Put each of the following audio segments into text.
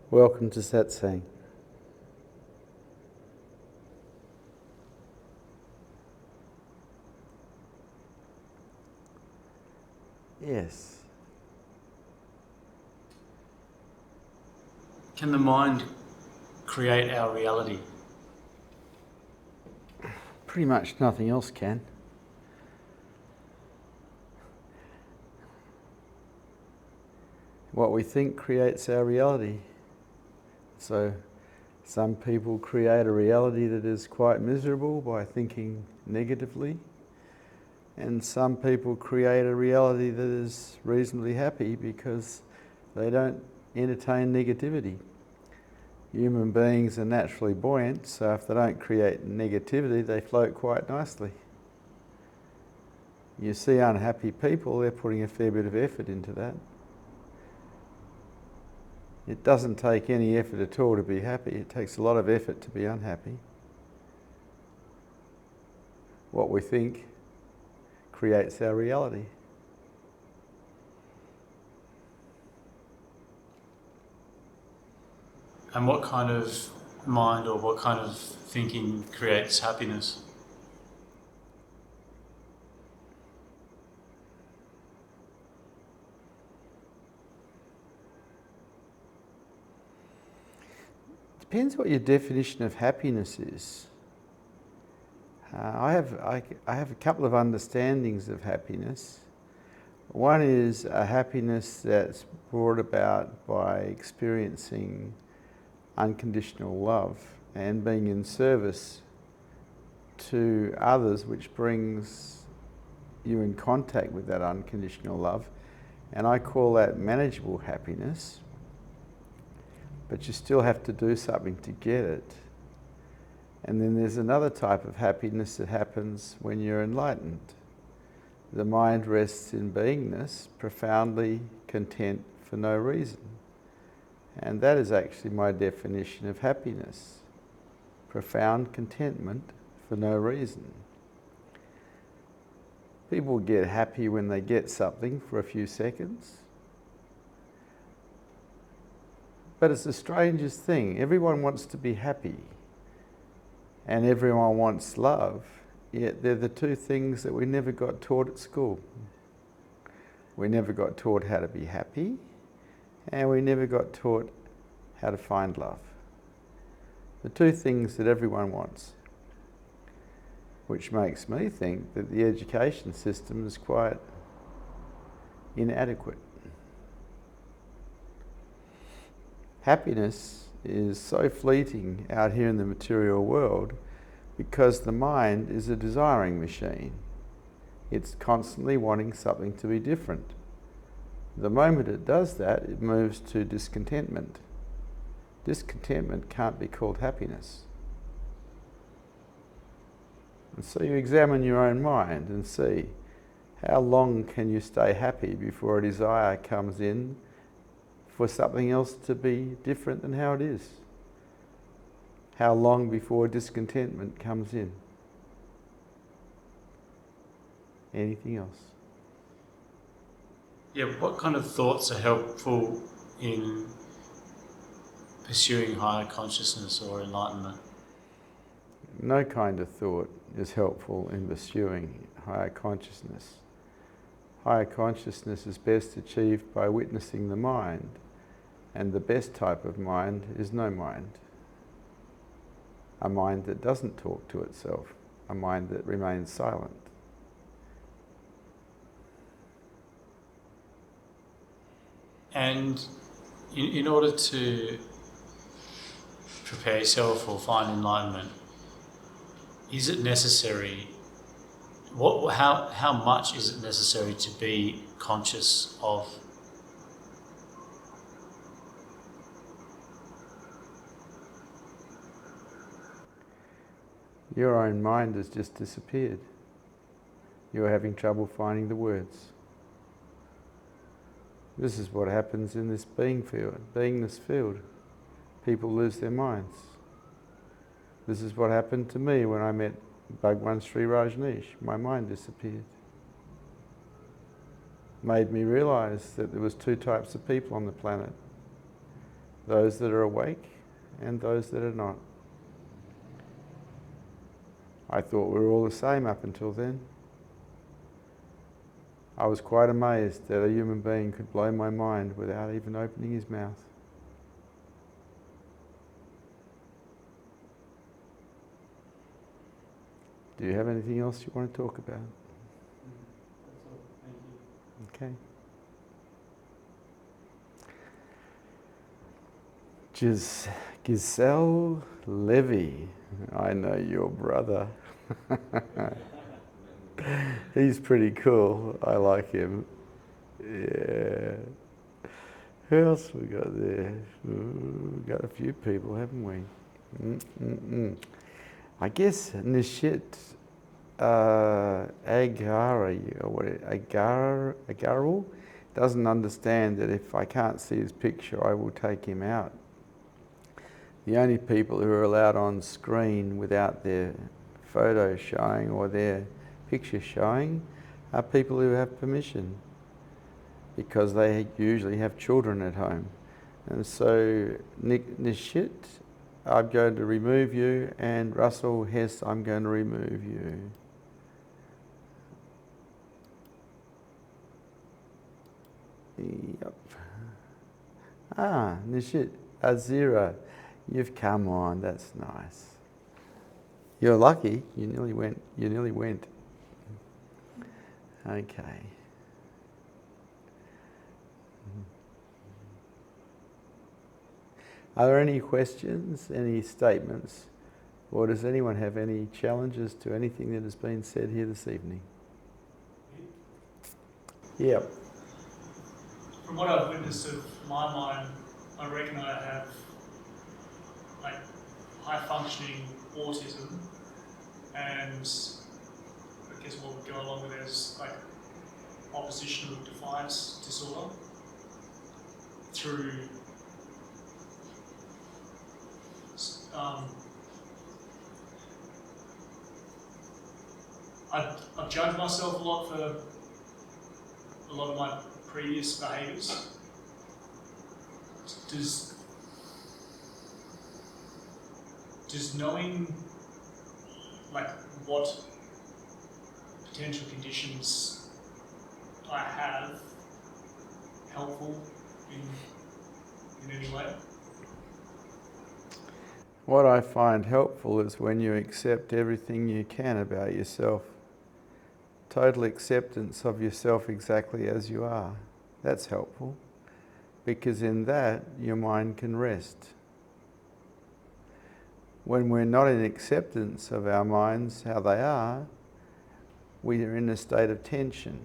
Welcome to Satsang. Yes. Can the mind create our reality? Pretty much nothing else can. What we think creates our reality. So some people create a reality that is quite miserable by thinking negatively, and some people create a reality that is reasonably happy because they don't entertain negativity. Human beings are naturally buoyant, so if they don't create negativity, they float quite nicely. You see unhappy people, they're putting a fair bit of effort into that. It doesn't take any effort at all to be happy. It takes a lot of effort to be unhappy. What we think creates our reality. And what kind of mind or what kind of thinking creates happiness? Depends what your definition of happiness is. I have a couple of understandings of happiness. One is a happiness that's brought about by experiencing unconditional love and being in service to others, which brings you in contact with that unconditional love. And I call that manageable happiness. But you still have to do something to get it. And then there's another type of happiness that happens when you're enlightened. The mind rests in beingness, profoundly content for no reason. And that is actually my definition of happiness. Profound contentment for no reason. People get happy when they get something for a few seconds. But it's the strangest thing. Everyone wants to be happy and everyone wants love, yet they're the two things that we never got taught at school. We never got taught how to be happy, and we never got taught how to find love. The two things that everyone wants, which makes me think that the education system is quite inadequate. Happiness is so fleeting out here in the material world because the mind is a desiring machine. It's constantly wanting something to be different. The moment it does that, it moves to discontentment. Discontentment can't be called happiness. And so you examine your own mind and see how long can you stay happy before a desire comes in for something else to be different than how it is? How long before discontentment comes in? Anything else? Yeah, what kind of thoughts are helpful in pursuing higher consciousness or enlightenment? No kind of thought is helpful in pursuing higher consciousness. Higher consciousness is best achieved by witnessing the mind, and the best type of mind is no mind. A mind that doesn't talk to itself, a mind that remains silent. And in order to prepare yourself or find enlightenment, is it necessary, how much is it necessary to be conscious of? Your own mind has just disappeared. You're having trouble finding the words. This is what happens in this beingness field. People lose their minds. This is what happened to me when I met Bhagwan Sri Rajneesh. My mind disappeared. Made me realise that there was two types of people on the planet. those that are awake and those that are not. I thought we were all the same up until then. I was quite amazed that a human being could blow my mind without even opening his mouth. Do you have anything else you want to talk about? That's all. Thank you. Okay. Giselle Levy, I know your brother. He's pretty cool. I like him. Yeah. Who else we got there? Ooh, we got a few people, haven't we? I guess Nishit Agarwal doesn't understand that if I can't see his picture, I will take him out. The only people who are allowed on screen without their photo showing or their picture showing are people who have permission, because they usually have children at home. And so Nishit, I'm going to remove you, and Russell Hess, I'm going to remove you. Yep. Nishit, Azira, you've come on, that's nice. You're lucky, you nearly went. Okay. Are there any questions, any statements, or does anyone have any challenges to anything that has been said here this evening? Yep. From what I've witnessed of my mind, I reckon I have like high functioning autism, and I guess what would go along with it is like oppositional defiance disorder through I've judged myself a lot for a lot of my previous behaviours. Does knowing like what potential conditions I have helpful in any way? What I find helpful is when you accept everything you can about yourself. Total acceptance of yourself exactly as you are. That's helpful, because in that your mind can rest. When we're not in acceptance of our minds, how they are, we are in a state of tension.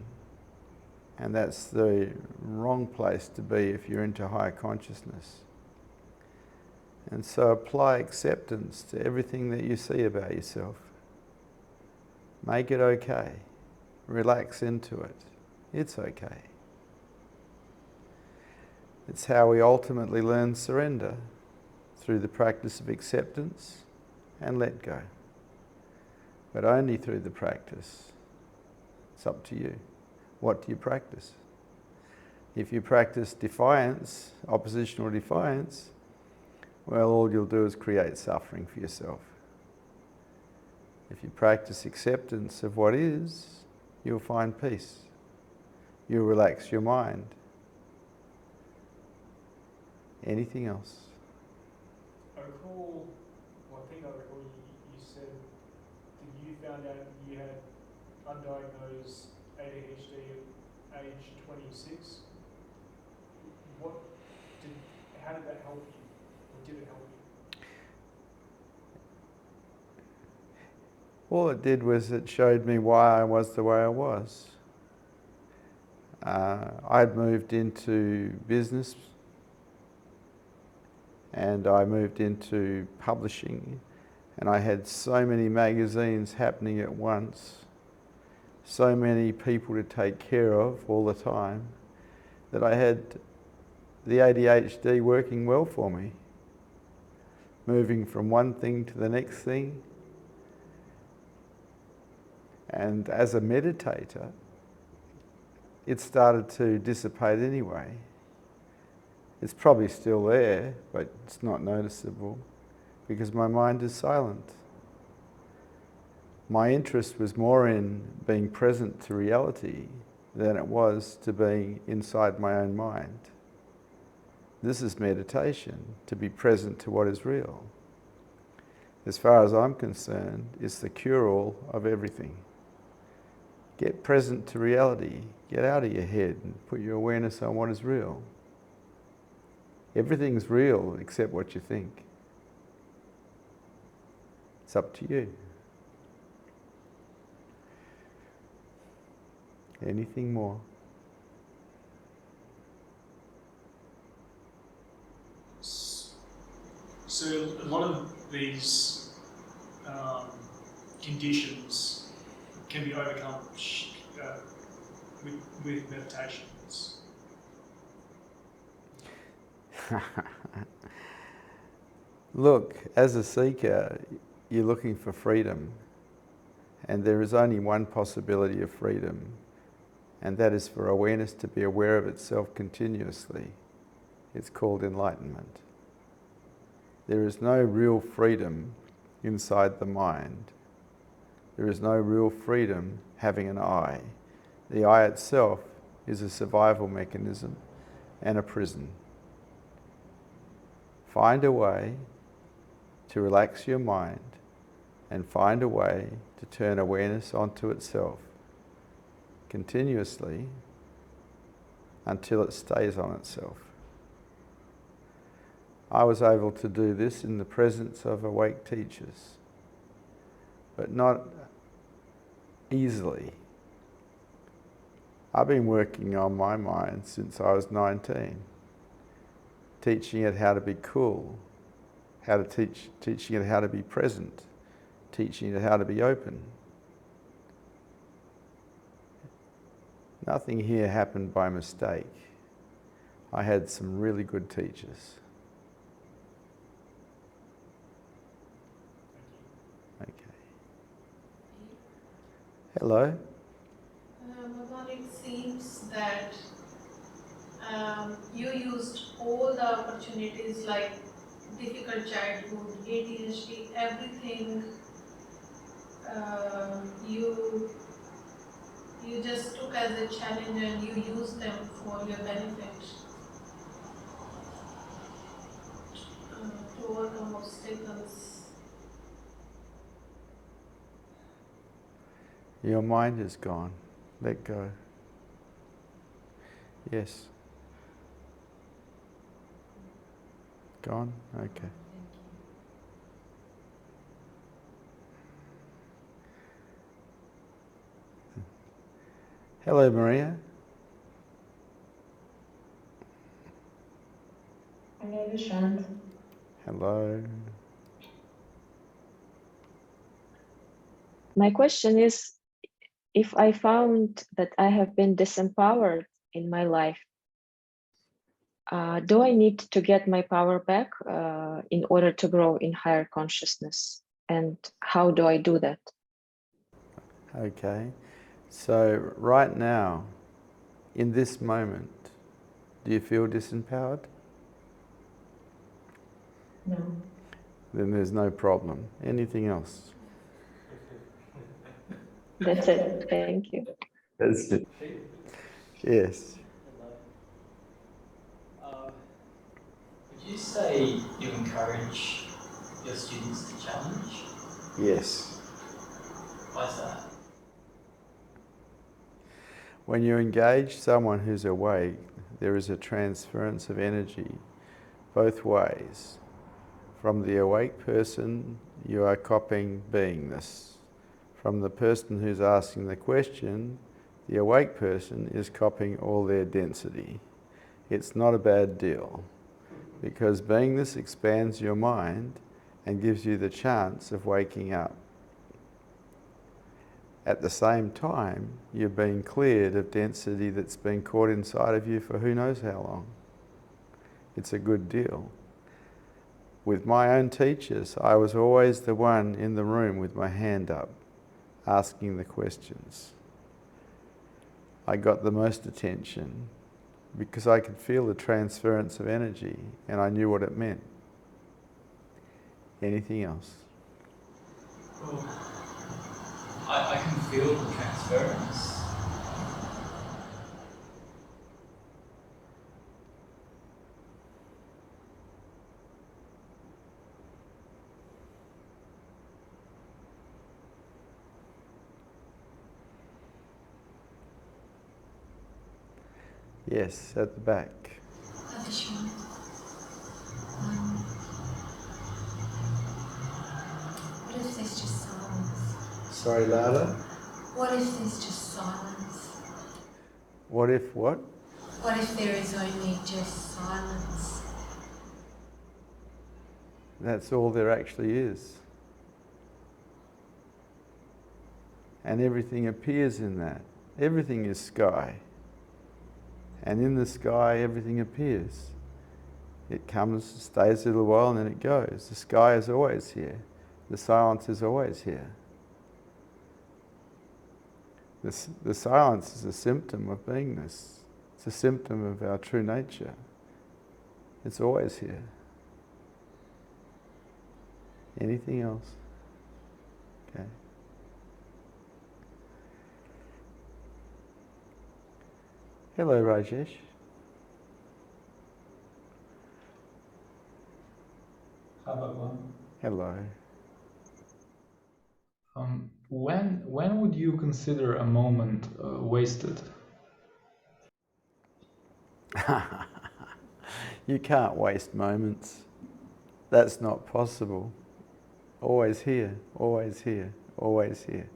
And that's the wrong place to be if you're into higher consciousness. And so apply acceptance to everything that you see about yourself. Make it okay. Relax into it. It's okay. It's how we ultimately learn surrender, through the practice of acceptance and let go. But only through the practice. It's up to you. What do you practice? If you practice defiance, oppositional defiance, well, all you'll do is create suffering for yourself. If you practice acceptance of what is, you'll find peace. You'll relax your mind. Anything else? I think I recall you said that you found out you had undiagnosed ADHD at age 26. How did that help you? Or did it help you? All it did was it showed me why I was the way I was. I'd moved into business, and I moved into publishing, and I had so many magazines happening at once, so many people to take care of all the time, that I had the ADHD working well for me, moving from one thing to the next thing. And as a meditator, it started to dissipate anyway. It's probably still there, but it's not noticeable because my mind is silent. My interest was more in being present to reality than it was to being inside my own mind. This is meditation, to be present to what is real. As far as I'm concerned, it's the cure-all of everything. Get present to reality. Get out of your head and put your awareness on what is real. Everything's real except what you think. It's up to you. Anything more? So a lot of these conditions can be overcome with meditations. Look, as a seeker, you're looking for freedom, and there is only one possibility of freedom, and that is for awareness to be aware of itself continuously. It's called enlightenment. There is no real freedom inside the mind. There is no real freedom having an I. The I itself is a survival mechanism and a prison. Find a way to relax your mind and find a way to turn awareness onto itself continuously until it stays on itself. I was able to do this in the presence of awake teachers, but not easily. I've been working on my mind since I was 19, teaching it how to be cool, teaching it how to be present, teaching it how to be open. Nothing here happened by mistake. I had some really good teachers. Okay. Hello. Bhagwan, it seems that you used all the opportunities like difficult childhood, ADHD, everything. You just took as a challenge and you used them for your benefit to overcome obstacles. Your mind is gone. Let go. Yes. Gone? Okay. Hello, Maria. Hello, Vishrant. Hello. My question is, if I found that I have been disempowered in my life, do I need to get my power back in order to grow in higher consciousness? And how do I do that? Okay. So right now, in this moment, do you feel disempowered? No. Then there's no problem. Anything else? That's it. Thank you. That's it. Yes. Would you say you encourage your students to challenge? Yes. Why is that? When you engage someone who's awake, there is a transference of energy both ways. From the awake person, you are copying beingness. From the person who's asking the question, the awake person is copying all their density. It's not a bad deal, because beingness expands your mind and gives you the chance of waking up. At the same time, you're being cleared of density that's been caught inside of you for who knows how long. It's a good deal. With my own teachers, I was always the one in the room with my hand up, asking the questions. I got the most attention. because I could feel the transference of energy and I knew what it meant. Anything else? Well, I can feel the transference. Yes, at the back. Vishrant, what if there's just silence? Sorry, louder. What if there's just silence? What if what? What if there is only just silence? That's all there actually is. And everything appears in that. Everything is sky. And in the sky, everything appears. It comes, stays a little while, and then it goes. The sky is always here. The silence is always here. The silence is a symptom of beingness. It's a symptom of our true nature. It's always here. Anything else? Okay. Hello, Rajesh. Hi, Bhagwan. Hello. When would you consider a moment wasted? You can't waste moments. That's not possible. Always here, always here, always here.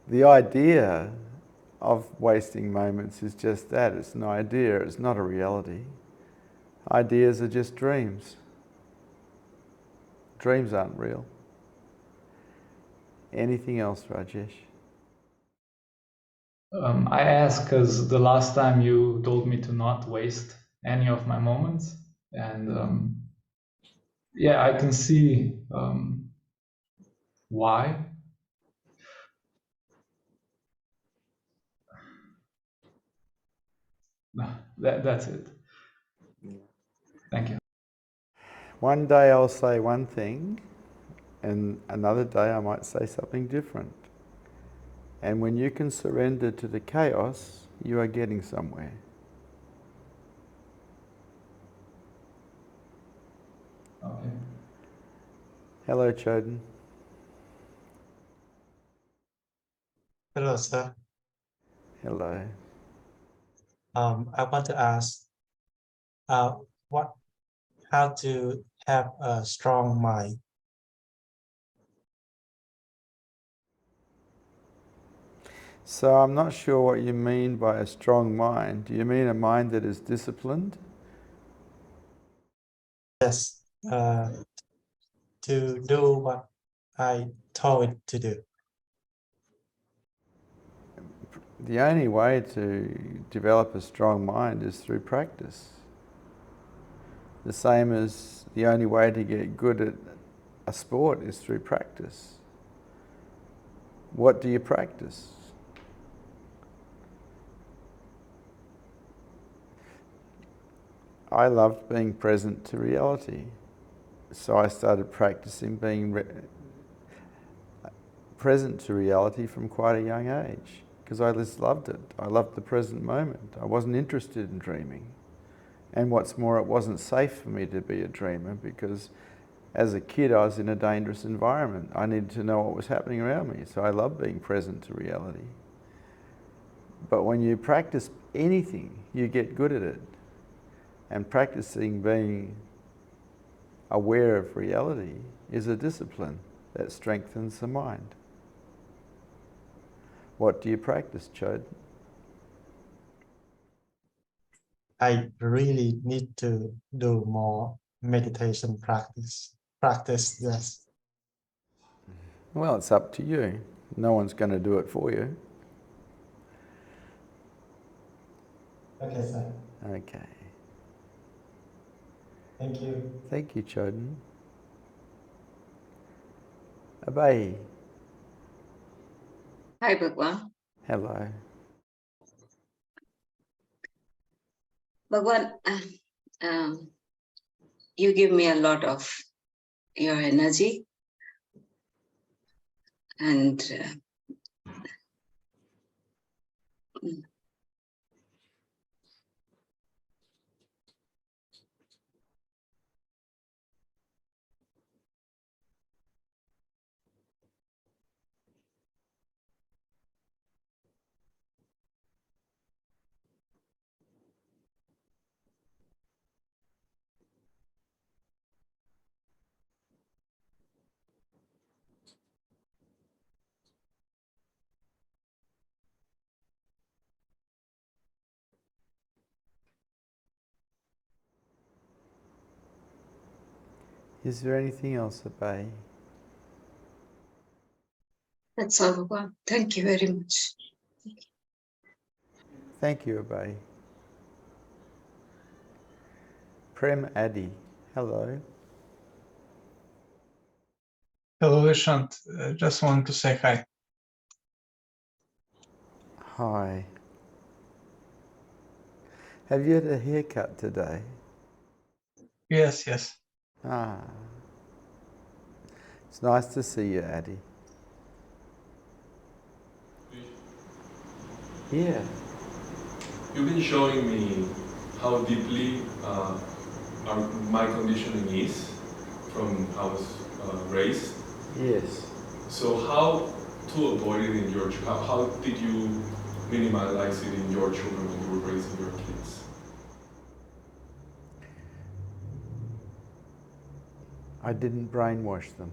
The idea of wasting moments is just that. It's an idea, it's not a reality. Ideas are just dreams. Dreams aren't real. Anything else, Rajesh? I ask because the last time you told me to not waste any of my moments, and yeah, I can see why. That's it. Thank you. One day I'll say one thing, and another day I might say something different. And when you can surrender to the chaos, you are getting somewhere. Okay. Hello, Choden. Hello, sir. Hello. I want to ask, uh, what, how to have a strong mind? So I'm not sure what you mean by a strong mind. Do you mean a mind that is disciplined? Yes, to do what I told it to do. The only way to develop a strong mind is through practice. The same as the only way to get good at a sport is through practice. What do you practice? I loved being present to reality. So I started practicing being present to reality from quite a young age because I just loved it. I loved the present moment. I wasn't interested in dreaming. And what's more, it wasn't safe for me to be a dreamer because as a kid I was in a dangerous environment. I needed to know what was happening around me. So I loved being present to reality. But when you practice anything, you get good at it. And practicing being aware of reality is a discipline that strengthens the mind. What do you practice, Chod? I really need to do more meditation practice. Practice, yes. Well, it's up to you. No one's going to do it for you. Okay, sir. Okay. Thank you. Thank you, Choden. Abai. Hi, Bhagwan. Hello. Bhagwan, you give me a lot of your energy, and Is there anything else, Abhay? that's all, Bhagwan. Thank you very much. Thank you, Abhay. Prem Addy, hello. Hello, Vishrant. Just wanted to say hi. Hi. Have you had a haircut today? Yes, yes. Ah. It's nice to see you, Addy. Yeah. You've been showing me how deeply my conditioning is from how I was raised. Yes. So how to avoid it in your children? How did you minimize it in your children when you were raising your kids? I didn't brainwash them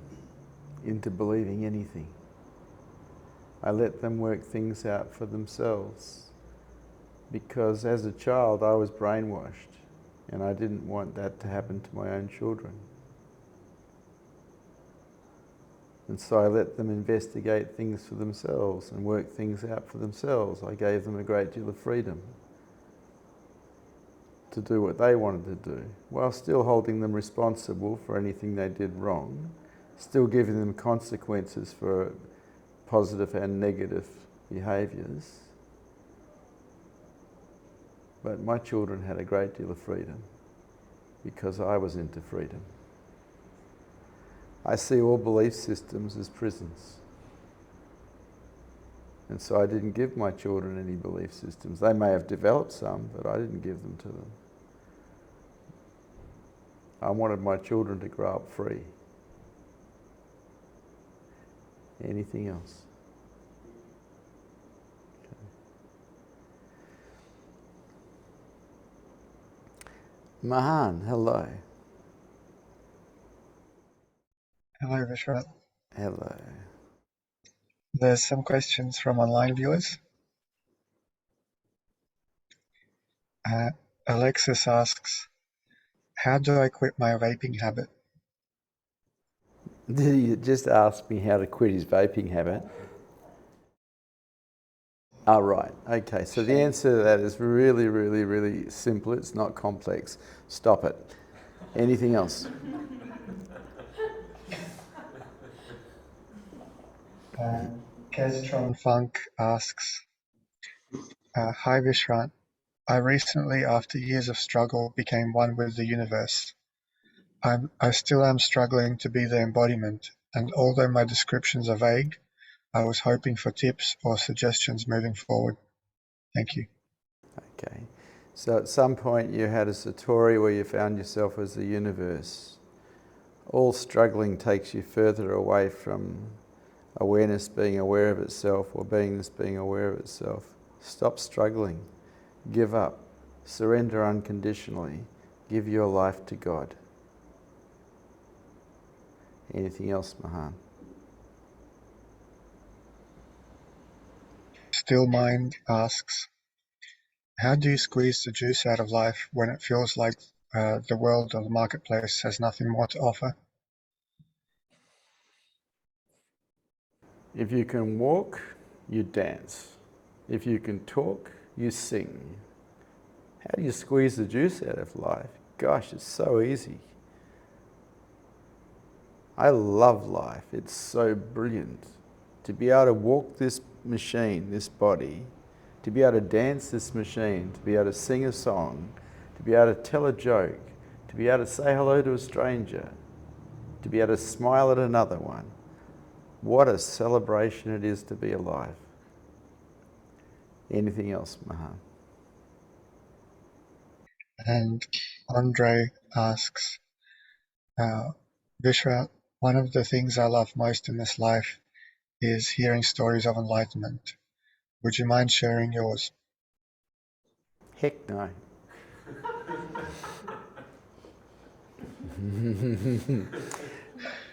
into believing anything. I let them work things out for themselves. Because as a child I was brainwashed and I didn't want that to happen to my own children. And so I let them investigate things for themselves and work things out for themselves. I gave them a great deal of freedom to do what they wanted to do, while still holding them responsible for anything they did wrong, still giving them consequences for positive and negative behaviours. But my children had a great deal of freedom because I was into freedom. I see all belief systems as prisons. And so I didn't give my children any belief systems. They may have developed some, but I didn't give them to them. I wanted my children to grow up free. Anything else? Okay. Mahan, hello. Hello, Vishrant. Hello. There's some questions from online viewers. Alexis asks, how do I quit my vaping habit? Did he just ask me how to quit his vaping habit? Oh, right. Okay, so the answer to that is really, really, really simple. It's not complex. Stop it. Anything else? Kestron Funk asks, hi Vishrant. I recently, after years of struggle, became one with the universe. I still am struggling to be the embodiment, and although my descriptions are vague, I was hoping for tips or suggestions moving forward. Thank you. Okay. So at some point you had a satori where you found yourself as the universe. All struggling takes you further away from awareness being aware of itself or beingness being aware of itself. Stop struggling. Give up. Surrender unconditionally. Give your life to God. Anything else, Mahan? Still Mind asks, how do you squeeze the juice out of life when it feels like the world or the marketplace has nothing more to offer? If you can walk, you dance. If you can talk, you sing. How do you squeeze the juice out of life? Gosh, it's so easy. I love life. It's so brilliant. To be able to walk this machine, this body, to be able to dance this machine, to be able to sing a song, to be able to tell a joke, to be able to say hello to a stranger, to be able to smile at another one. What a celebration it is to be alive. Anything else, Mahan? And Andre asks, Vishrant, one of the things I love most in this life is hearing stories of enlightenment. Would you mind sharing yours? Heck no.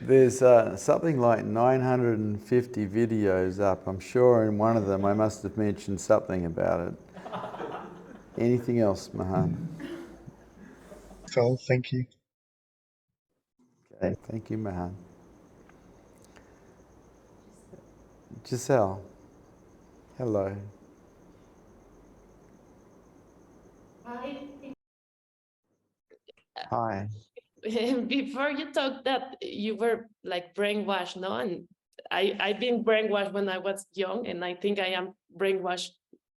There's something like 950 videos up. I'm sure in one of them I must have mentioned something about it. Anything else, Mahan? So, thank you. Okay, thank you, Mahan. Giselle, hello. Hi. Before you talked that you were like brainwashed, no? And I've been brainwashed when I was young, and I think I am brainwashed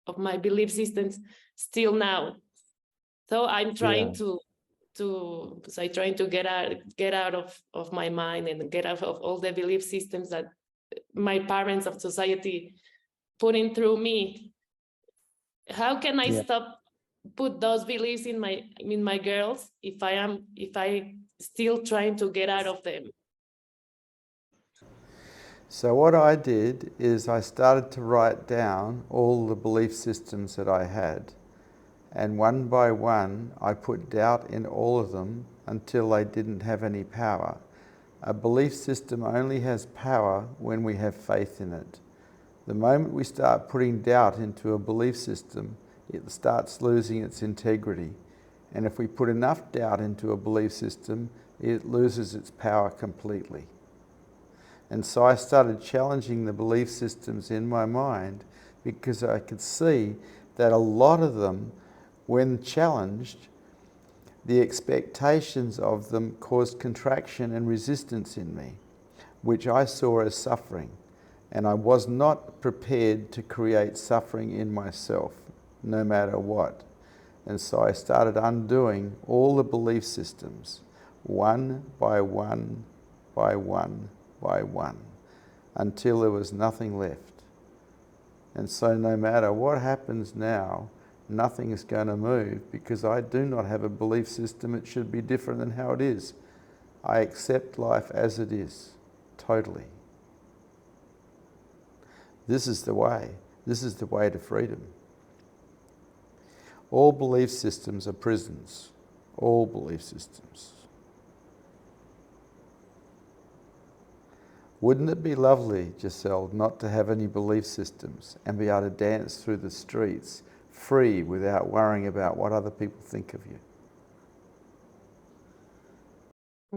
of my belief systems still now. So I'm trying to get out of my mind and get out of all the belief systems that my parents of society put in through me. How can I stop put those beliefs in my girls if I still trying to get out of them? So what I did is I started to write down all the belief systems that I had, and one by one I put doubt in all of them until they didn't have any power. A belief system only has power when we have faith in it. The moment we start putting doubt into a belief system, it starts losing its integrity. And if we put enough doubt into a belief system, it loses its power completely. And so I started challenging the belief systems in my mind because I could see that a lot of them, when challenged, the expectations of them caused contraction and resistance in me, which I saw as suffering. And I was not prepared to create suffering in myself, no matter what. And so I started undoing all the belief systems, one by one by one by one, until there was nothing left. And so no matter what happens now, nothing is going to move because I do not have a belief system it should be different than how it is. I accept life as it is, totally. This is the way. This is the way to freedom. All belief systems are prisons. All belief systems. Wouldn't it be lovely, Giselle, not to have any belief systems and be able to dance through the streets free without worrying about what other people think of you?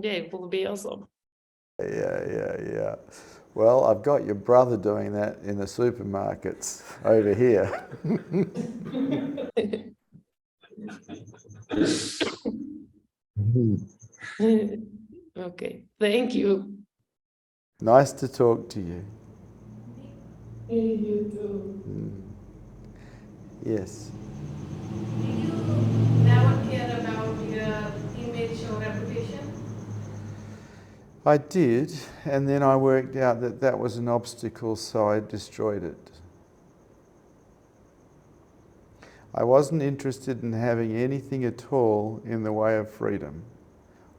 Yeah, it will be awesome. Yeah. Well, I've got your brother doing that in the supermarkets over here. Okay, thank you. Nice to talk to you. You too. Yes. Did you never care about your image or reputation? I did, and then I worked out that that was an obstacle, so I destroyed it. I wasn't interested in having anything at all in the way of freedom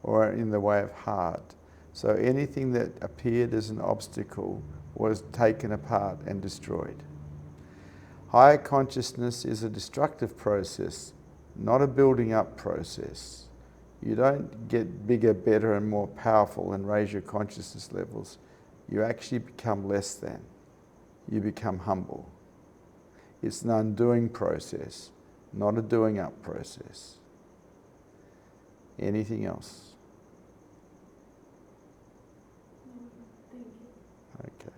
or in the way of heart. So anything that appeared as an obstacle was taken apart and destroyed. Higher consciousness is a destructive process, not a building up process. You don't get bigger, better, and more powerful and raise your consciousness levels. You actually become less than. You become humble. It's an undoing process, not a doing up process. Anything else? Thank you. Okay.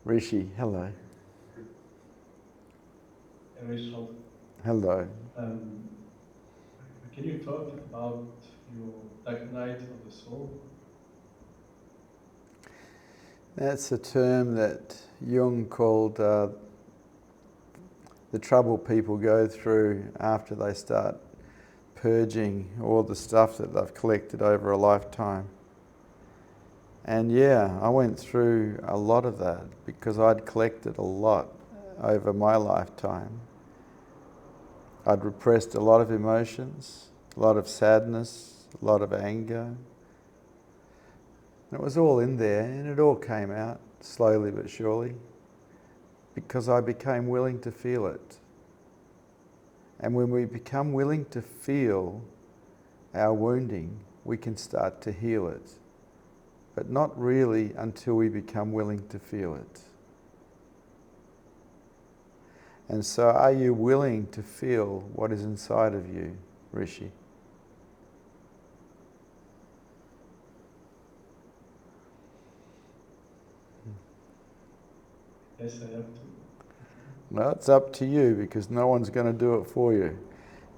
Rishi, hello. Vishrant. Hello. Can you talk about your dark night of the soul? That's a term that Jung called the trouble people go through after they start purging all the stuff that they've collected over a lifetime. And yeah, I went through a lot of that because I'd collected a lot over my lifetime. I'd repressed a lot of emotions, a lot of sadness, a lot of anger. And it was all in there, and it all came out slowly but surely because I became willing to feel it. And when we become willing to feel our wounding, we can start to heal it. But not really until we become willing to feel it. And so are you willing to feel what is inside of you, Rishi? Yes, I have to. Well, it's up to you because no one's going to do it for you.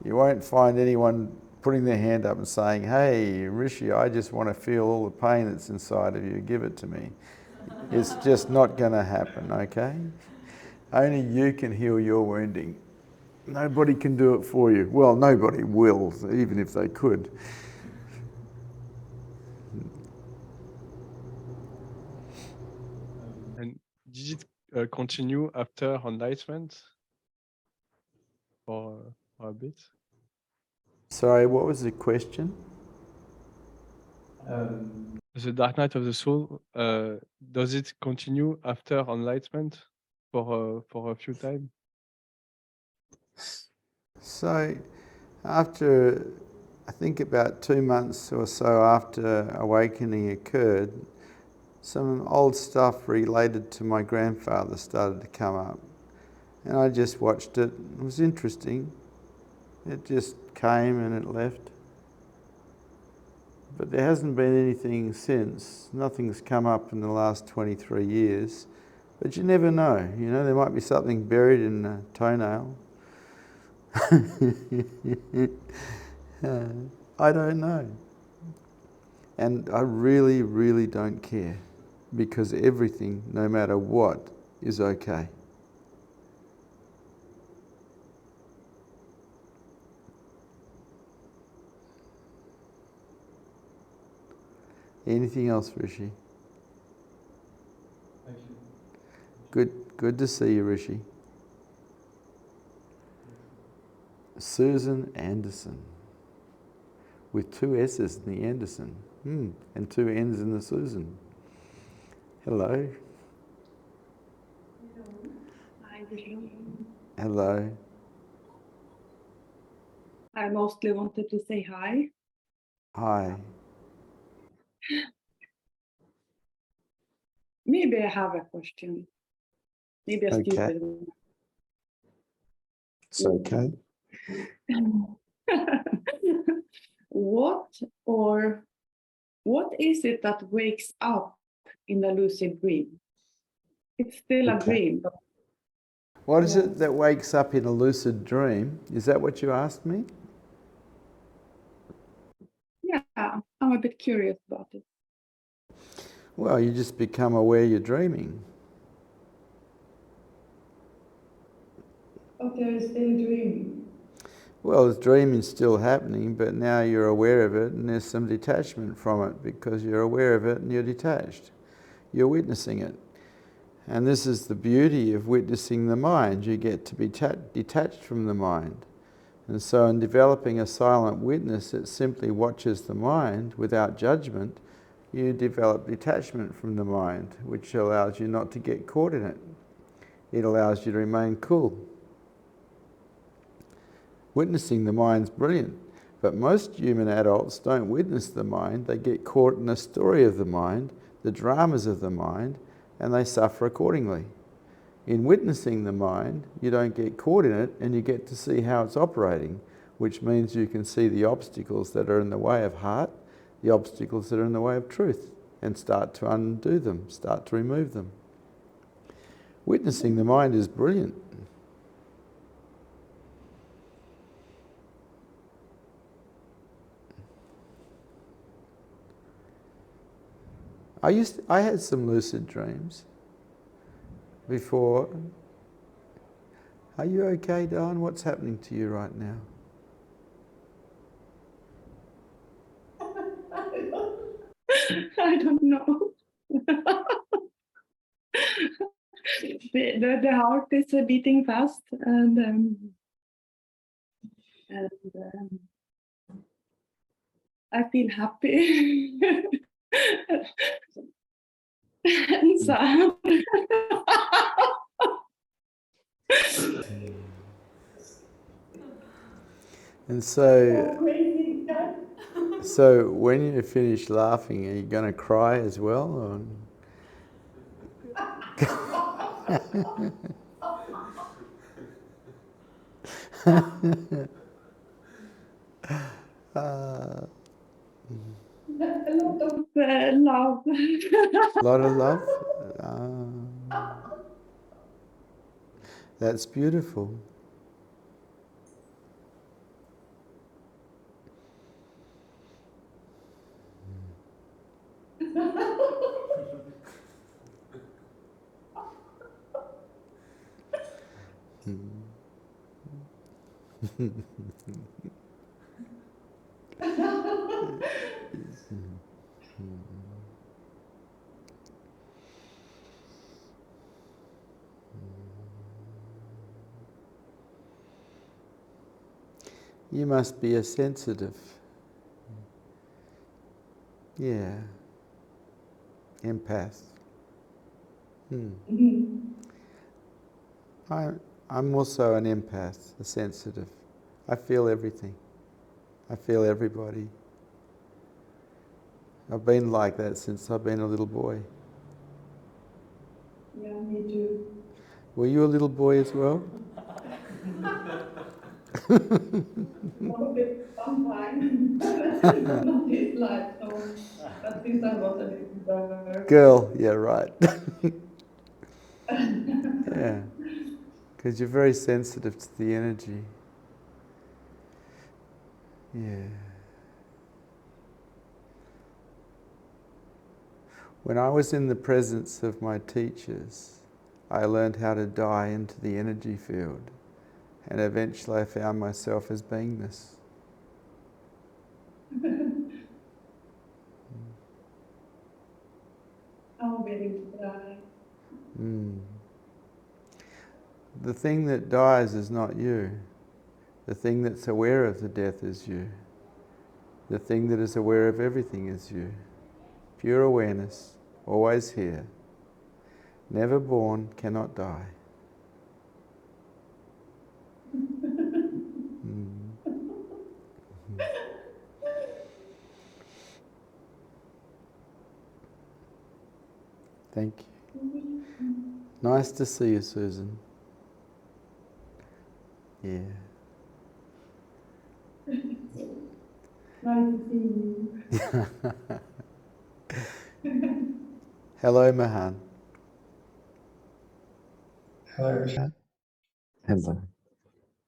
You won't find anyone putting their hand up and saying, hey, Rishi, I just want to feel all the pain that's inside of you, give it to me. It's just not going to happen, okay? Only you can heal your wounding. Nobody can do it for you. Well, nobody will, even if they could. And did it continue after enlightenment for a bit? Sorry, what was the question? The Dark Night of the Soul, does it continue after enlightenment for a few times? So, after, I think about 2 months or so after awakening occurred, some old stuff related to my grandfather started to come up. And I just watched it. It was interesting. It just came and it left. But there hasn't been anything since. Nothing's come up in the last 23 years. But you never know. You know, there might be something buried in a toenail. I don't know. And I really, really don't care. Because everything, no matter what, is okay. Anything else, Rishi? Thank you. Good to see you, Rishi. Susan Anderson. With 2 S's in the Anderson. And 2 N's in the Susan. Hello. Hi, Vishrant. Hello. I mostly wanted to say hi. Hi. Maybe I have a question. Maybe a stupid one. It's okay. What is it that wakes up in the lucid dream? It's still a dream. But what is it that wakes up in a lucid dream? Is that what you asked me? yeah, I'm a bit curious about it. Well, you just become aware you're dreaming. But there is still dreaming. Well, the dream is still happening, but now you're aware of it and there's some detachment from it because you're aware of it and you're detached. You're witnessing it. And this is the beauty of witnessing the mind. You get to be detached from the mind. And so in developing a silent witness that simply watches the mind without judgment, you develop detachment from the mind, which allows you not to get caught in it. It allows you to remain cool. Witnessing the mind's brilliant, but most human adults don't witness the mind. They get caught in the story of the mind, the dramas of the mind, and they suffer accordingly. In witnessing the mind, you don't get caught in it and you get to see how it's operating, which means you can see the obstacles that are in the way of heart, the obstacles that are in the way of truth, and start to undo them, start to remove them. Witnessing the mind is brilliant. I had some lucid dreams before. Are you okay, Don? What's happening to you right now? I don't know. The heart is beating fast, and I feel happy and sad. And so, so when you finish laughing, are you going to cry as well? Or? A lot of love. A lot of love? That's beautiful. You must be a sensitive. Yeah. Empath. I'm also an empath, a sensitive. I feel everything. I feel everybody. I've been like that since I've been a little boy. Yeah, me too. Were you a little boy as well? Sometime, but not this life. So, but since I was a little Girl, yeah, right. Yeah, because you're very sensitive to the energy. Yeah. When I was in the presence of my teachers, I learned how to die into the energy field, and eventually I found myself as beingness. I'm willing to die. The thing that dies is not you. The thing that's aware of the death is you. The thing that is aware of everything is you. Pure awareness, always here. Never born, cannot die. Thank you. Nice to see you, Susan. Yeah. Nice to see you. Hello, Mahan. Hello, Vishrant. Hello.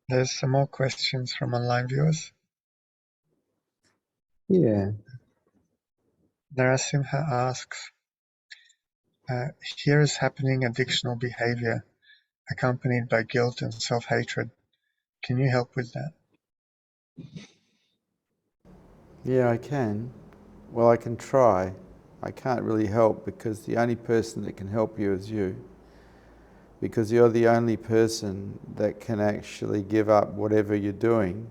There's some more questions from online viewers. Yeah. Narasimha asks, here is happening addictional behavior accompanied by guilt and self-hatred. Can you help with that? Yeah, I can. Well, I can try. I can't really help because the only person that can help you is you. Because you're the only person that can actually give up whatever you're doing,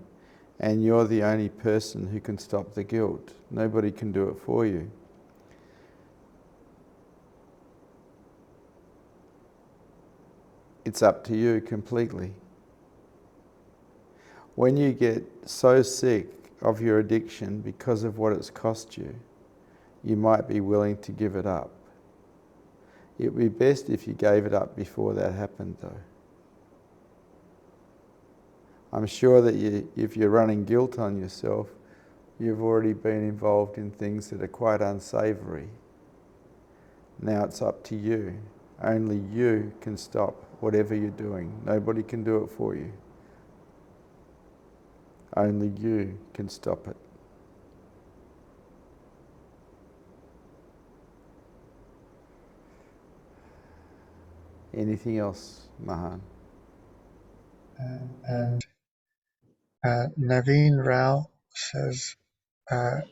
and you're the only person who can stop the guilt. Nobody can do it for you. It's up to you completely. When you get so sick of your addiction because of what it's cost you, you might be willing to give it up. It would be best if you gave it up before that happened, though. I'm sure that if you're running guilt on yourself, you've already been involved in things that are quite unsavory. Now it's up to you. Only you can stop whatever you're doing. Nobody can do it for you. Only you can stop it. Anything else, Mahan? And Naveen Rao says,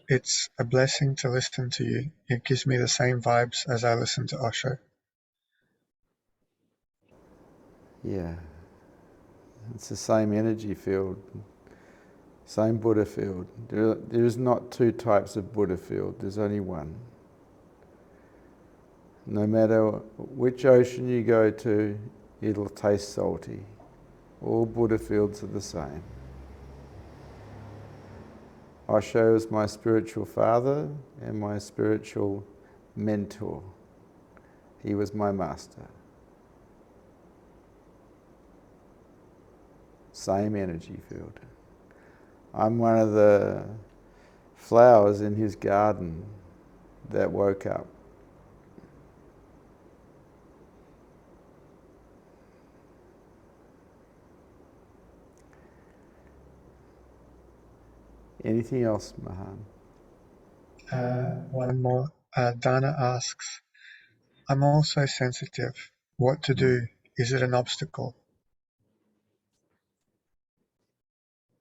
it's a blessing to listen to you. It gives me the same vibes as I listen to Osho. Yeah, it's the same energy field, same Buddha field. There is not two types of Buddha field, there's only one. No matter which ocean you go to, it'll taste salty. All Buddha fields are the same. Osho is my spiritual father and my spiritual mentor. He was my master. Same energy field. I'm one of the flowers in his garden that woke up. Anything else, Mahan? One more. Dana asks, I'm also sensitive. What to do? Is it an obstacle?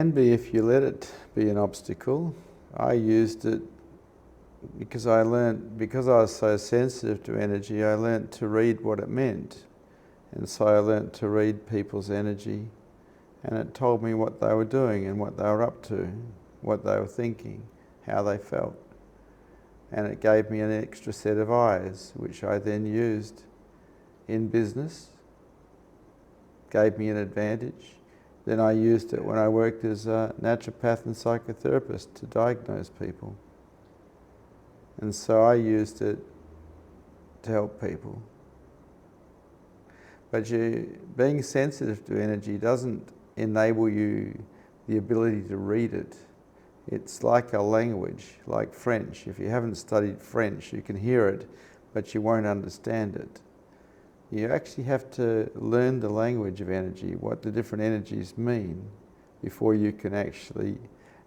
It can be if you let it be an obstacle. I used it because I was so sensitive to energy, I learnt to read what it meant. And so I learnt to read people's energy, and it told me what they were doing and what they were up to, what they were thinking, how they felt. And it gave me an extra set of eyes, which I then used in business, gave me an advantage. Then I used it when I worked as a naturopath and psychotherapist to diagnose people. And so I used it to help people. But being sensitive to energy doesn't enable you the ability to read it. It's like a language, like French. If you haven't studied French, you can hear it, but you won't understand it. You actually have to learn the language of energy, what the different energies mean, before you can actually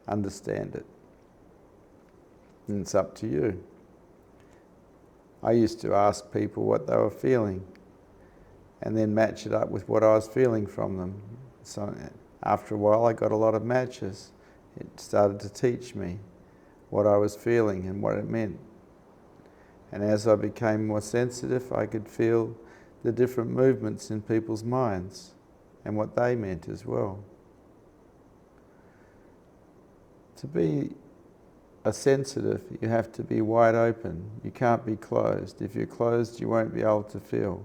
understand it. And it's up to you. I used to ask people what they were feeling and then match it up with what I was feeling from them. So after a while I got a lot of matches. It started to teach me what I was feeling and what it meant. And as I became more sensitive, I could feel the different movements in people's minds and what they meant as well. To be a sensitive, you have to be wide open. You can't be closed. If you're closed, you won't be able to feel.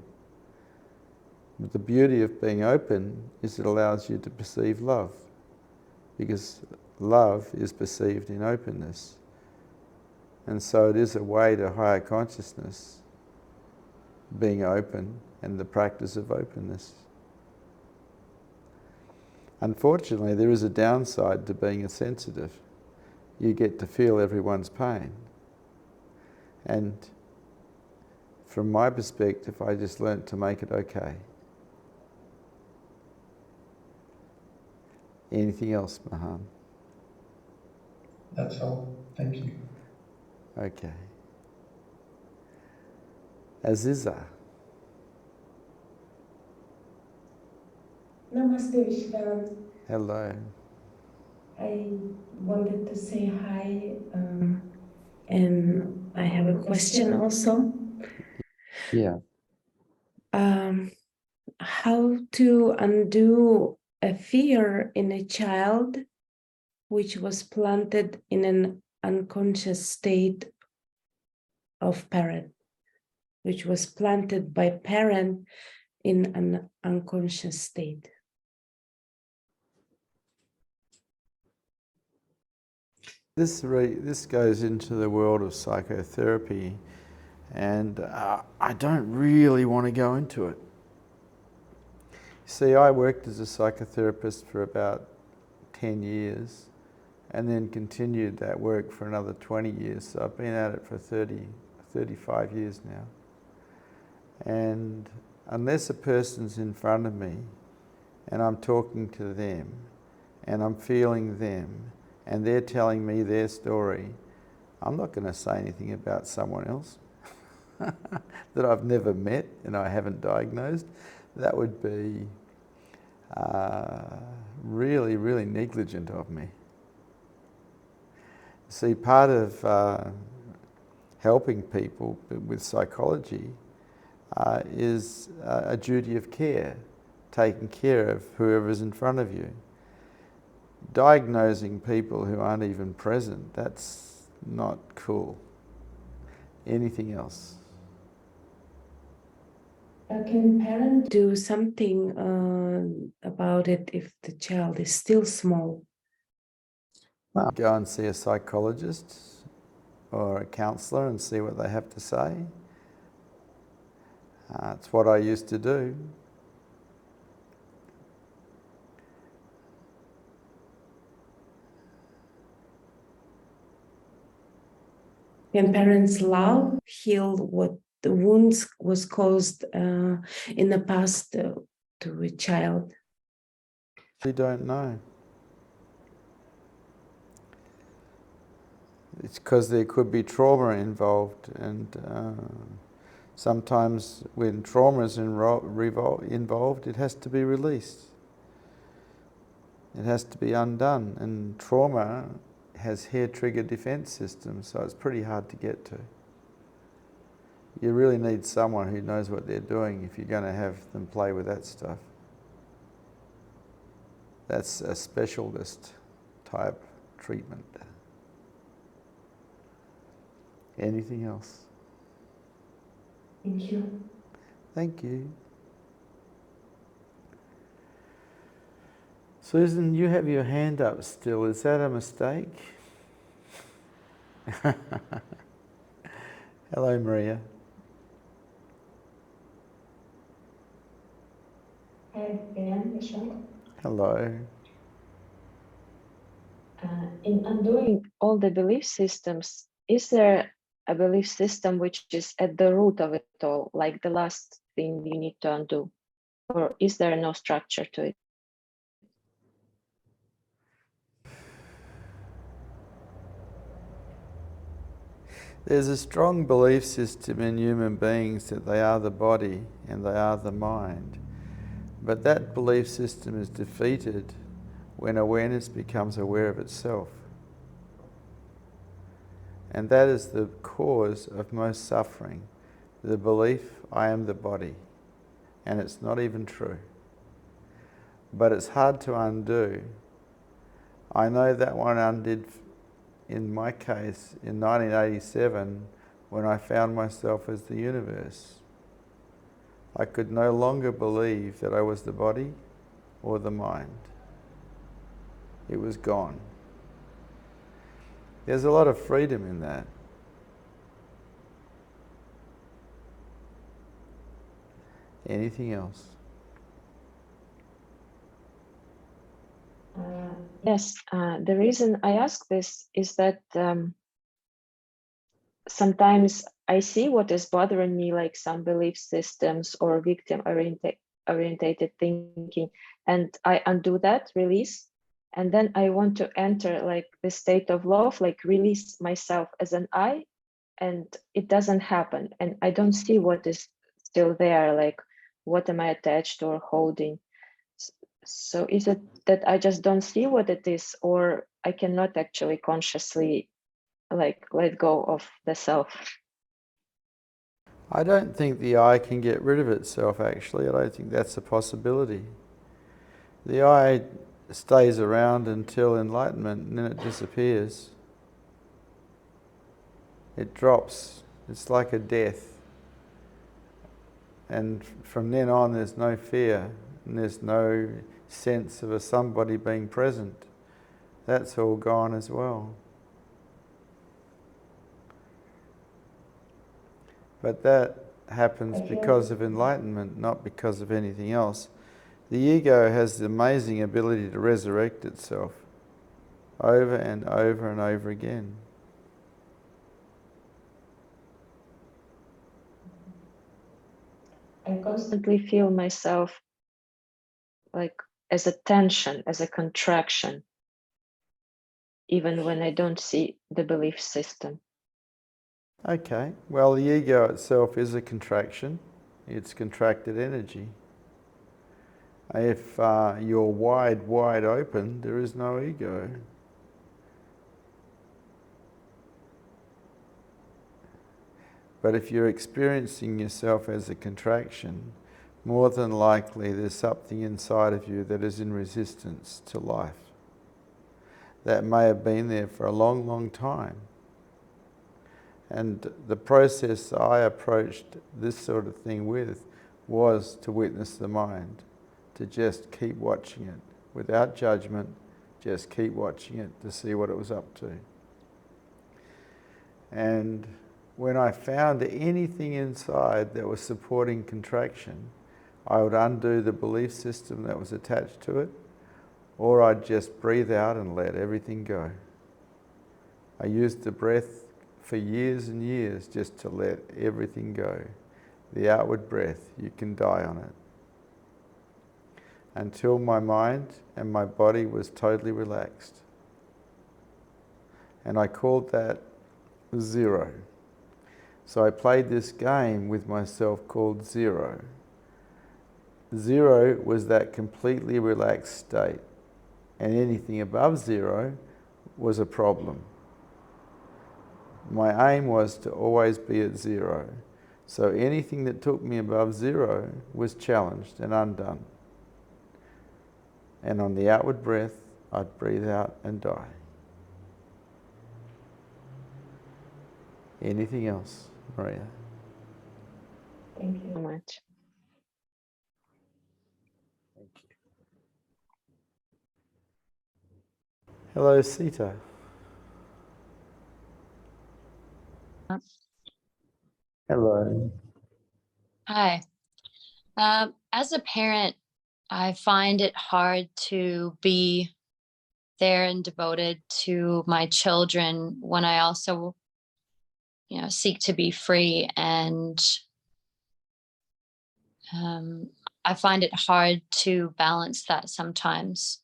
But the beauty of being open is it allows you to perceive love, because love is perceived in openness. And so it is a way to higher consciousness, being open and the practice of openness. Unfortunately, there is a downside to being a sensitive. You get to feel everyone's pain. And from my perspective, I just learnt to make it okay. Anything else, Mahan? That's all. Thank you. Okay. Aziza. Namaste, Vishrant. Hello. I wanted to say hi, and I have a question also. Yeah. How to undo a fear in a child which was planted in an unconscious state of parent, which was planted by parent in an unconscious state? This goes into the world of psychotherapy, and I don't really want to go into it. See, I worked as a psychotherapist for about 10 years and then continued that work for another 20 years. So I've been at it for 35 years now. And unless a person's in front of me and I'm talking to them and I'm feeling them and they're telling me their story, I'm not going to say anything about someone else that I've never met and I haven't diagnosed. That would be really, really negligent of me. See, part of helping people with psychology is a duty of care, taking care of whoever's in front of you. Diagnosing people who aren't even present, that's not cool. Anything else? Can parents do something about it if the child is still small? Well, go and see a psychologist or a counsellor and see what they have to say. It's what I used to do. Can parents love, heal what the wounds was caused in the past to a child? We don't know. It's because there could be trauma involved, and sometimes when trauma is involved, it has to be released. It has to be undone, and trauma has hair-trigger defense systems, so it's pretty hard to get to. You really need someone who knows what they're doing if you're going to have them play with that stuff. That's a specialist type treatment. Anything else? Thank you. Thank you. Susan, you have your hand up still. Is that a mistake? Hello, Maria. Hi again, Vishrant. Hello. In undoing all the belief systems, is there a belief system which is at the root of it all, like the last thing you need to undo? Or is there no structure to it? There's a strong belief system in human beings that they are the body and they are the mind. But that belief system is defeated when awareness becomes aware of itself. And that is the cause of most suffering, the belief, I am the body. And it's not even true. But it's hard to undo. I know that one undid, in my case, in 1987, when I found myself as the universe. I could no longer believe that I was the body or the mind. It was gone. There's a lot of freedom in that. Anything else? Yes, the reason I ask this is that sometimes I see what is bothering me, like some belief systems or victim-orientated thinking, and I undo that, release, and then I want to enter like the state of love, like release myself as an I, and it doesn't happen, and I don't see what is still there, like what am I attached or holding. So is it that I just don't see what it is, or I cannot actually consciously like let go of the self? I don't think the I can get rid of itself, actually. I don't think that's a possibility. The I stays around until enlightenment, and then it disappears. It drops. It's like a death. And from then on, there's no fear, and there's no sense of a somebody being present. That's all gone as well. But that happens because of enlightenment, not because of anything else. The ego has the amazing ability to resurrect itself over and over and over again. I constantly feel myself like as a tension, as a contraction, even when I don't see the belief system. Okay, well, the ego itself is a contraction. It's contracted energy. If you're wide, wide open, there is no ego. But if you're experiencing yourself as a contraction, more than likely there's something inside of you that is in resistance to life. That may have been there for a long, long time. And the process I approached this sort of thing with was to witness the mind, to just keep watching it without judgment, just keep watching it to see what it was up to. And when I found anything inside that was supporting contraction, I would undo the belief system that was attached to it, or I'd just breathe out and let everything go. I used the breath for years and years just to let everything go. The outward breath, you can die on it. Until my mind and my body was totally relaxed. And I called that zero. So I played this game with myself called zero. Zero was that completely relaxed state, and anything above zero was a problem. My aim was to always be at zero. So anything that took me above zero was challenged and undone. And on the outward breath, I'd breathe out and die. Anything else, Maria? Thank you so much. Hello, Sita. Hello. Hi. As a parent, I find it hard to be there and devoted to my children when I also, seek to be free. And I find it hard to balance that sometimes.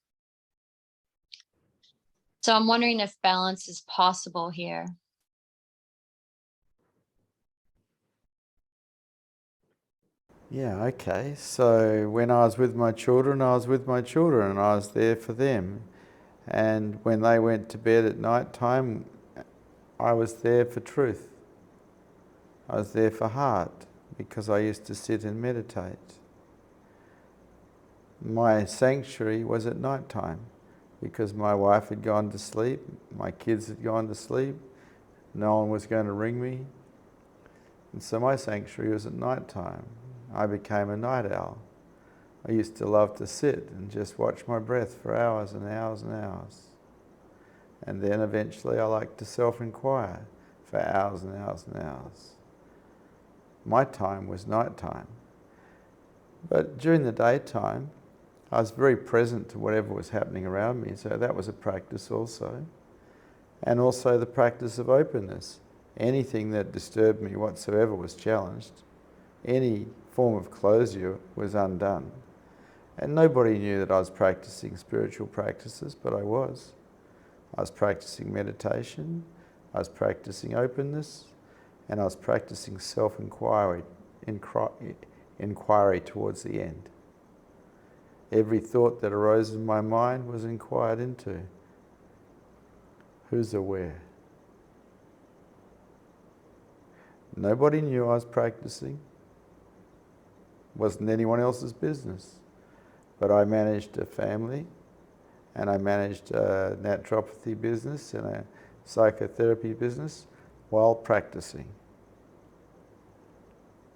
So I'm wondering if balance is possible here. Yeah, okay. So when I was with my children, I was with my children and I was there for them. And when they went to bed at night time, I was there for truth. I was there for heart because I used to sit and meditate. My sanctuary was at night time because my wife had gone to sleep, my kids had gone to sleep, no one was going to ring me. And so my sanctuary was at night time. I became a night owl. I used to love to sit and just watch my breath for hours and hours and hours. And then eventually I liked to self-inquire for hours and hours and hours. My time was night time. But during the daytime, I was very present to whatever was happening around me, so that was a practice also. And also the practice of openness. Anything that disturbed me whatsoever was challenged. Any form of closure was undone. And nobody knew that I was practicing spiritual practices, but I was. I was practicing meditation, I was practicing openness, and I was practicing self-inquiry inquiry towards the end. Every thought that arose in my mind was inquired into. Who's aware? Nobody knew I was practicing. Wasn't anyone else's business. But I managed a family, and I managed a naturopathy business and a psychotherapy business while practicing.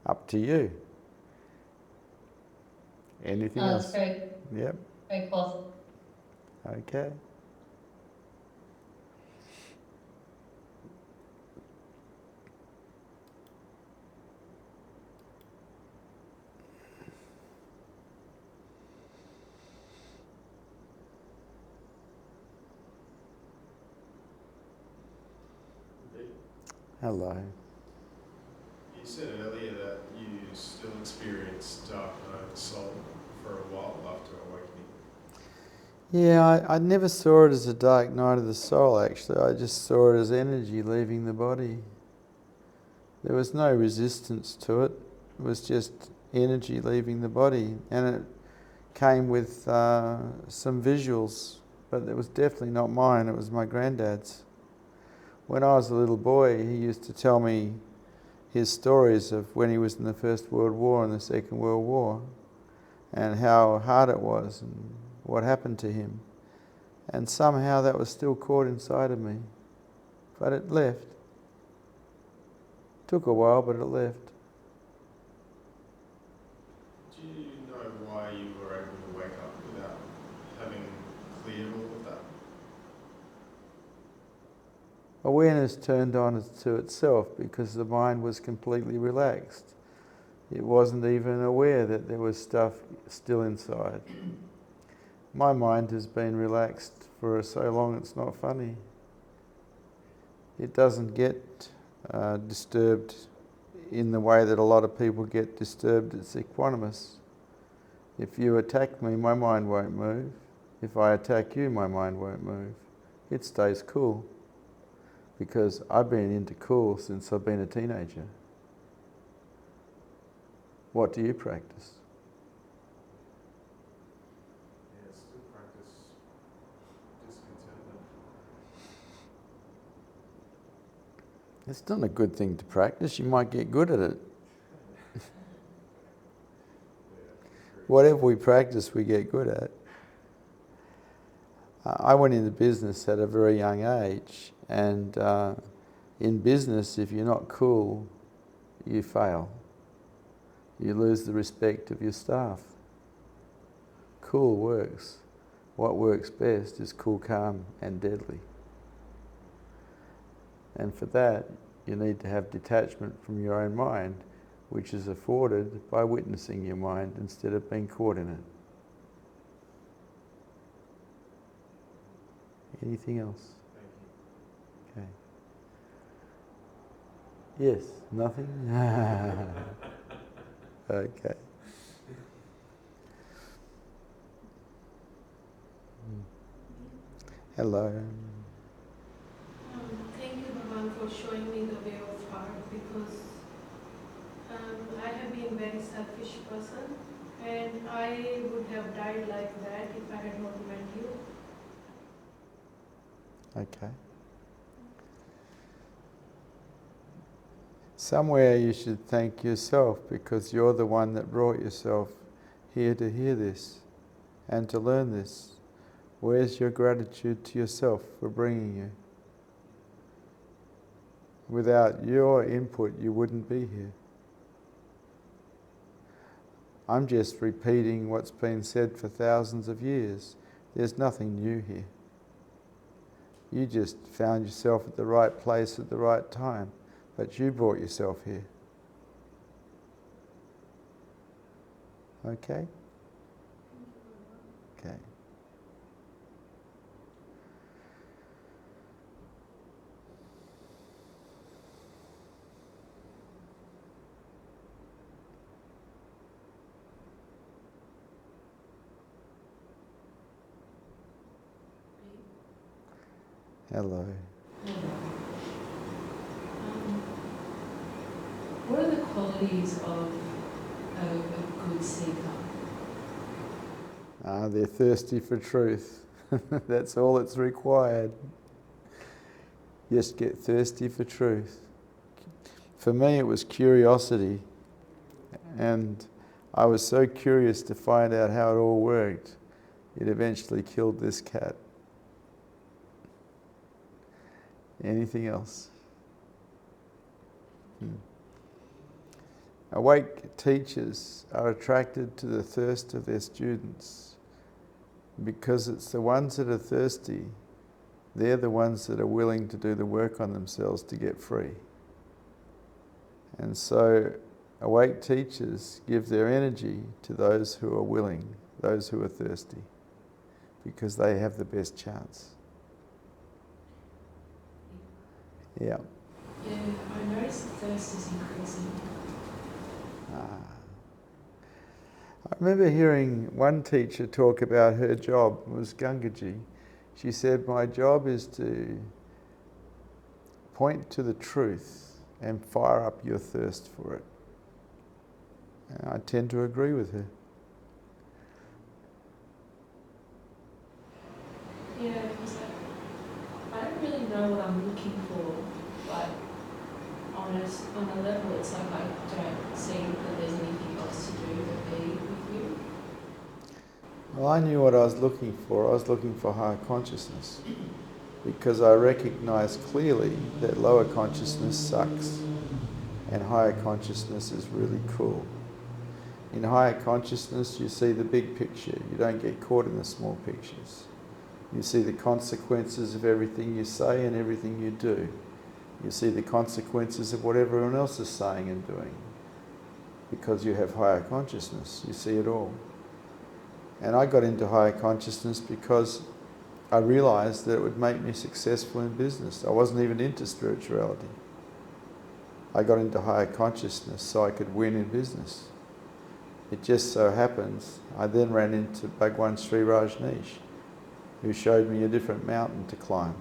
Up to you. Anything else? That's very, Yep. very cool. Okay. Hello. You said earlier that you still experienced dark night of the soul for a while after awakening. Yeah, I never saw it as a dark night of the soul, actually. I just saw it as energy leaving the body. There was no resistance to it. It was just energy leaving the body. And it came with some visuals, but it was definitely not mine, it was my granddad's. When I was a little boy, he used to tell me his stories of when he was in the First World War and the Second World War, and how hard it was and what happened to him. And somehow that was still caught inside of me. But it left. Took a while, but it left. Do you know why you were able to wake up without having cleared all of that? Awareness turned on to itself because the mind was completely relaxed. It wasn't even aware that there was stuff still inside. My mind has been relaxed for so long it's not funny. It doesn't get disturbed in the way that a lot of people get disturbed. It's equanimous. If you attack me, my mind won't move. If I attack you, my mind won't move. It stays cool. Because I've been into cool since I've been a teenager. What do you practice? Yeah, still practice discontentment. It's not a good thing to practice. You might get good at it. Whatever we practice, we get good at. I went into business at a very young age, and in business, if you're not cool, you fail. You lose the respect of your staff. Cool works. What works best is cool, calm, and deadly. And for that, you need to have detachment from your own mind, which is afforded by witnessing your mind instead of being caught in it. Anything else? Okay. Yes, nothing? Okay. Hello. Thank you, Bhavan, for showing me the way of heart, because I have been a very selfish person, and I would have died like that if I had not met you. Okay. Somewhere you should thank yourself, because you're the one that brought yourself here to hear this and to learn this. Where's your gratitude to yourself for bringing you? Without your input, you wouldn't be here. I'm just repeating what's been said for thousands of years. There's nothing new here. You just found yourself at the right place at the right time, but you brought yourself here. Okay? Okay. Hello. What are the qualities of a good seeker? They're thirsty for truth. That's all that's required. Just get thirsty for truth. For me, it was curiosity. And I was so curious to find out how it all worked, it eventually killed this cat. Anything else? Awake teachers are attracted to the thirst of their students because it's the ones that are thirsty, they're the ones that are willing to do the work on themselves to get free. And so awake teachers give their energy to those who are willing, those who are thirsty, because they have the best chance. Yeah. Yeah, I noticed the thirst is increasing. I remember hearing one teacher talk about her job, it was Gangaji. She said, my job is to point to the truth and fire up your thirst for it. And I tend to agree with her. don't really know what I'm looking for. Like, on a level, it's like I don't see that there's anything else to do but be with you. Well, I knew what I was looking for. I was looking for higher consciousness because I recognized clearly that lower consciousness sucks and higher consciousness is really cool. In higher consciousness, you see the big picture. You don't get caught in the small pictures. You see the consequences of everything you say and everything you do. You see the consequences of what everyone else is saying and doing. Because you have higher consciousness, you see it all. And I got into higher consciousness because I realized that it would make me successful in business. I wasn't even into spirituality. I got into higher consciousness so I could win in business. It just so happens I then ran into Bhagwan Sri Rajneesh, who showed me a different mountain to climb.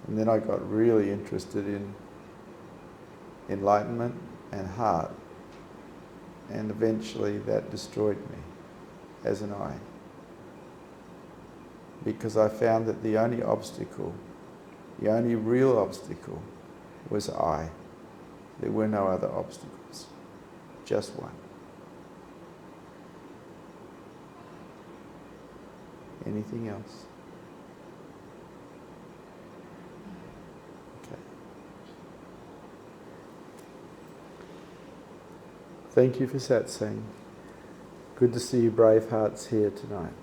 And then I got really interested in enlightenment and heart. And eventually that destroyed me as an I. Because I found that the only obstacle, the only real obstacle, was I. There were no other obstacles, just one. Anything else? Okay. Thank you for Satsang. Good to see you brave hearts here tonight.